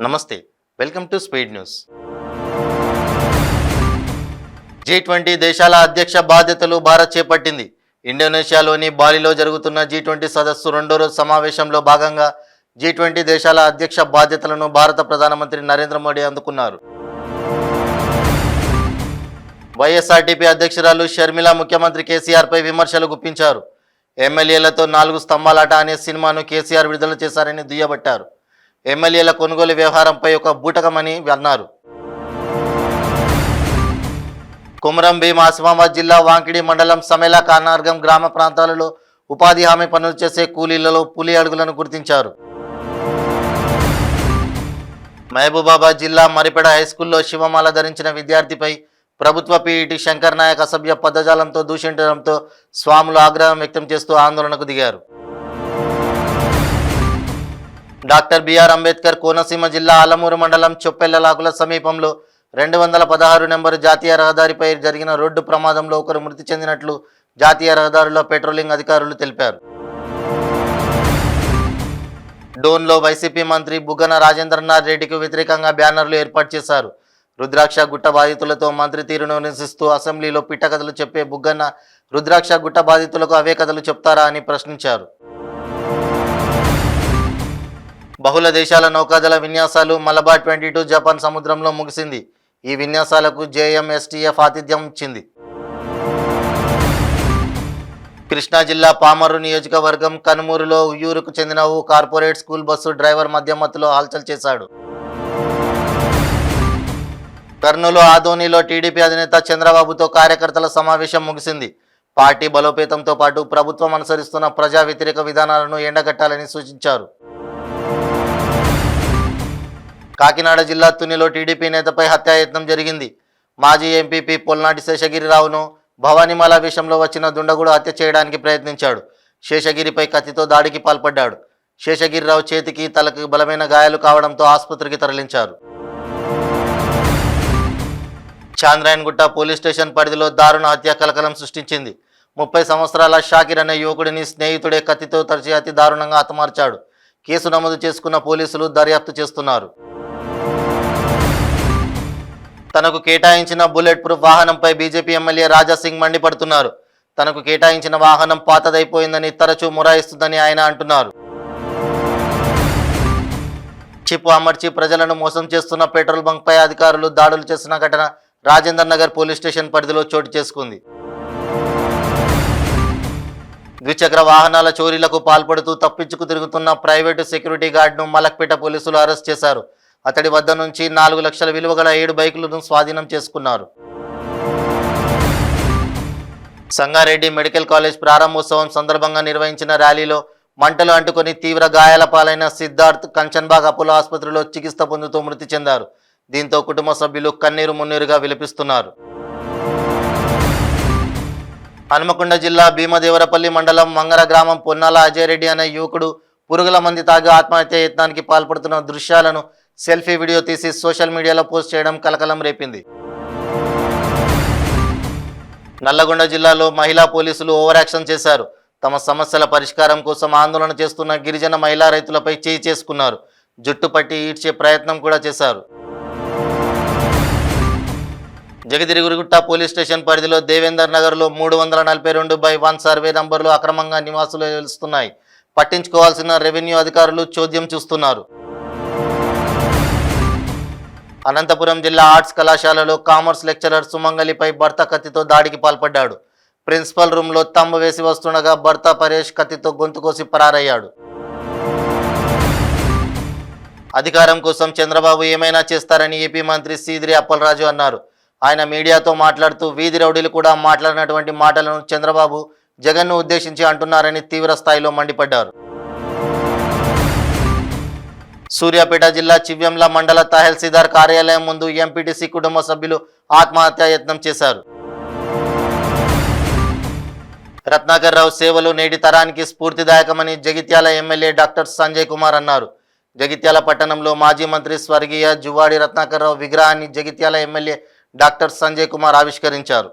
నమస్తే, welcome to speed news. G20 దేశాల అధ్యక్ష బాధ్యతలు భారత్ చేపట్టింది. ఇండోనేషియాలోని బాలిలో జరుగుతున్న G20 సదస్సు రెండో రోజు సమావేశంలో భాగంగా G20 దేశాల అధ్యక్ష బాధ్యతలను భారత ప్రధానమంత్రి నరేంద్ర మోడీ అందుకున్నారు. వైఎస్ఆర్టీపీ అధ్యక్షురాలు షర్మిల ముఖ్యమంత్రి కేసీఆర్ పై విమర్శలు గుప్పించారు. ఎమ్మెల్యేలతో 4 స్తంభాలాట అనే సినిమాను కేసీఆర్ విడుదల చేశారని దుయ్యబట్టారు. ఎమ్మెల్యేల కొనుగోలు వ్యవహారంపై ఒక బూటకమని అన్నారు. కుమరం భీం ఆసిఫాబాద్ జిల్లా వాంకిడి మండలం సమెల కానార్గం గ్రామ ప్రాంతాలలో ఉపాధి హామీ పనులు చేసే కూలీలలో పులి అడుగులను గుర్తించారు. మహబూబాబాద్ జిల్లా మరిపెడ హైస్కూల్లో శివమాల ధరించిన విద్యార్థిపై ప్రభుత్వ పీఈటీ శంకర్ నాయక్ అసభ్య పదజాలంతో దూషించడంతో స్వాములు ఆగ్రహం వ్యక్తం చేస్తూ ఆందోళనకు దిగారు. డాక్టర్ బిఆర్ అంబేద్కర్ కోనసీమ జిల్లా ఆలమూరు మండలం చొప్పెళ్లలాకుల సమీపంలో 216 నెంబరు జాతీయ రహదారిపై జరిగిన రోడ్డు ప్రమాదంలో ఒకరు మృతి చెందినట్లు జాతీయ రహదారుల పెట్రోలింగ్ అధికారులు తెలిపారు. డోన్లో వైసీపీ మంత్రి బుగ్గన రాజేంద్రనాథ్ రెడ్డికి వ్యతిరేకంగా బ్యానర్లు ఏర్పాటు చేశారు. రుద్రాక్ష గుట్ట బాధితులతో మంత్రి తీరును నిరసిస్తూ అసెంబ్లీలో పిట్టకథలు చెప్పే బుగ్గన్న రుద్రాక్ష గుట్ట బాధితులకు అవే కథలు చెప్తారా అని ప్రశ్నించారు. బహుళ దేశాల నౌకాదళ విన్యాసాలు మలబార్ 22 జపాన్ సముద్రంలో ముగిసింది. ఈ విన్యాసాలకు JMSTF ఆతిథ్యం ఇచ్చింది. కృష్ణా జిల్లా పామర్రు నియోజకవర్గం కనుమూరులో ఉయ్యూరుకు చెందిన ఓ కార్పొరేట్ స్కూల్ బస్సు డ్రైవర్ మధ్యమత్తులో హల్చల్ చేశాడు. కర్నూలు ఆదోనిలో టీడీపీ అధినేత చంద్రబాబుతో కార్యకర్తల సమావేశం ముగిసింది. పార్టీ బలోపేతంతో పాటు ప్రభుత్వం అనుసరిస్తున్న ప్రజా వ్యతిరేక విధానాలను ఎండగట్టాలని సూచించారు. కాకినాడ జిల్లా తునిలో టీడీపీ నేతపై హత్యాయత్నం జరిగింది. మాజీ ఎంపీపీ పొల్నాటి శేషగిరిరావును భవానీమాల విషయంలో వచ్చిన దుండగుడు హత్య చేయడానికి ప్రయత్నించాడు. శేషగిరిపై కత్తితో దాడికి పాల్పడ్డాడు. శేషగిరిరావు చేతికి తలకు బలమైన గాయాలు కావడంతో ఆసుపత్రికి తరలించారు. చాంద్రాయన్గుట్ట పోలీస్ స్టేషన్ పరిధిలో దారుణ హత్య కలకలం సృష్టించింది. 30 సంవత్సరాల షాకిర్ అనే యువకుడిని స్నేహితుడే కత్తితో తరిచి అతి దారుణంగా హతమార్చాడు. కేసు నమోదు చేసుకున్న పోలీసులు దర్యాప్తు చేస్తున్నారు. తనకు కేటాయించిన బుల్లెట్ ప్రూఫ్ వాహనంపై బీజేపీ ఎమ్మెల్యే రాజాసింగ్ మండిపడుతున్నారు. తనకు కేటాయించిన వాహనం పాతదైపోయిందని తరచూ మొరాయిస్తుందని ఆయన అంటున్నారు. చిప్ అమర్చి ప్రజలను మోసం చేస్తున్న పెట్రోల్ బంక్పై అధికారులు దాడులు చేసిన ఘటన రాజేందర్ నగర్ పోలీస్ స్టేషన్ పరిధిలో చోటు చేసుకుంది. ద్విచక్ర వాహనాల చోరీలకు పాల్పడుతూ తప్పించుకు తిరుగుతున్న ప్రైవేటు సెక్యూరిటీ గార్డును మలక్పేట పోలీసులు అరెస్ట్ చేశారు. అతడి వద్ద నుంచి 4 లక్షల విలువ గల 7 బైకులను స్వాధీనం చేసుకున్నారు. సంగారెడ్డి మెడికల్ కాలేజ్ ప్రారంభోత్సవం సందర్భంగా నిర్వహించిన ర్యాలీలో మంటలు అంటుకొని తీవ్ర గాయాల పాలైన సిద్ధార్థ్ కంచన్బాగ్ అపోలో ఆసుపత్రిలో చికిత్స పొందుతూ మృతి చెందారు. దీంతో కుటుంబ సభ్యులు కన్నీరు మున్నీరుగా విలపిస్తున్నారు. హనుమకొండ జిల్లా భీమదేవరపల్లి మండలం మంగర గ్రామం పొన్నాల అజయ్ రెడ్డి అనే యువకుడు పురుగుల మంది తాగి ఆత్మహత్య యత్నానికి పాల్పడుతున్న దృశ్యాలను సెల్ఫీ వీడియో తీసి సోషల్ మీడియాలో పోస్ట్ చేయడం కలకలం రేపింది. నల్లగొండ జిల్లాలో మహిళా పోలీసులు ఓవర్ యాక్షన్ చేశారు. తమ సమస్యల పరిష్కారం కోసం ఆందోళన చేస్తున్న గిరిజన మహిళా రైతులపై చేయి చేసుకున్నారు. జుట్టు పట్టి ఈడ్చే ప్రయత్నం కూడా చేశారు. జగదిరిగురుగుట్ట పోలీస్ స్టేషన్ పరిధిలో దేవేందర్ నగర్లో 342/1 సర్వే నంబర్లు అక్రమంగా నివాసులు వెలుస్తున్నాయి. పట్టించుకోవాల్సిన రెవెన్యూ అధికారులు చోద్యం చూస్తున్నారు. అనంతపురం జిల్లా ఆర్ట్స్ కళాశాలలో కామర్స్ లెక్చరర్ సుమంగలిపై భర్త కత్తితో దాడికి పాల్పడ్డాడు. ప్రిన్సిపల్ రూమ్లో తంబు వేసి వస్తుండగా భర్త పరేష్ కత్తితో గొంతు కోసి పరారయ్యాడు. అధికారం కోసం చంద్రబాబు ఏమైనా చేస్తారని ఏపీ మంత్రి సీదిరి అప్పలరాజు అన్నారు. ఆయన మీడియాతో మాట్లాడుతూ వీధి రౌడీలు కూడా మాట్లాడినటువంటి మాటలను చంద్రబాబు జగన్ను ఉద్దేశించి అంటున్నారని తీవ్ర స్థాయిలో మండిపడ్డారు. సూర్యాపేట జిల్లా చివ్యంల మండల తహసీల్దార్ కార్యాలయం ముందు ఎంపీటీసీ కుటుంబ సభ్యులు ఆత్మహత్యా యత్నం చేశారు. రత్నాకర్ రావు సేవలు నేటి తరానికి స్ఫూర్తిదాయకమని జగిత్యాల ఎమ్మెల్యే డాక్టర్ సంజయ్ కుమార్ అన్నారు. జగిత్యాల పట్టణంలో మాజీ మంత్రి స్వర్గీయ జువాడి రత్నాకర్ రావు విగ్రహాన్ని జగిత్యాల ఎమ్మెల్యే డాక్టర్ సంజయ్ కుమార్ ఆవిష్కరించారు.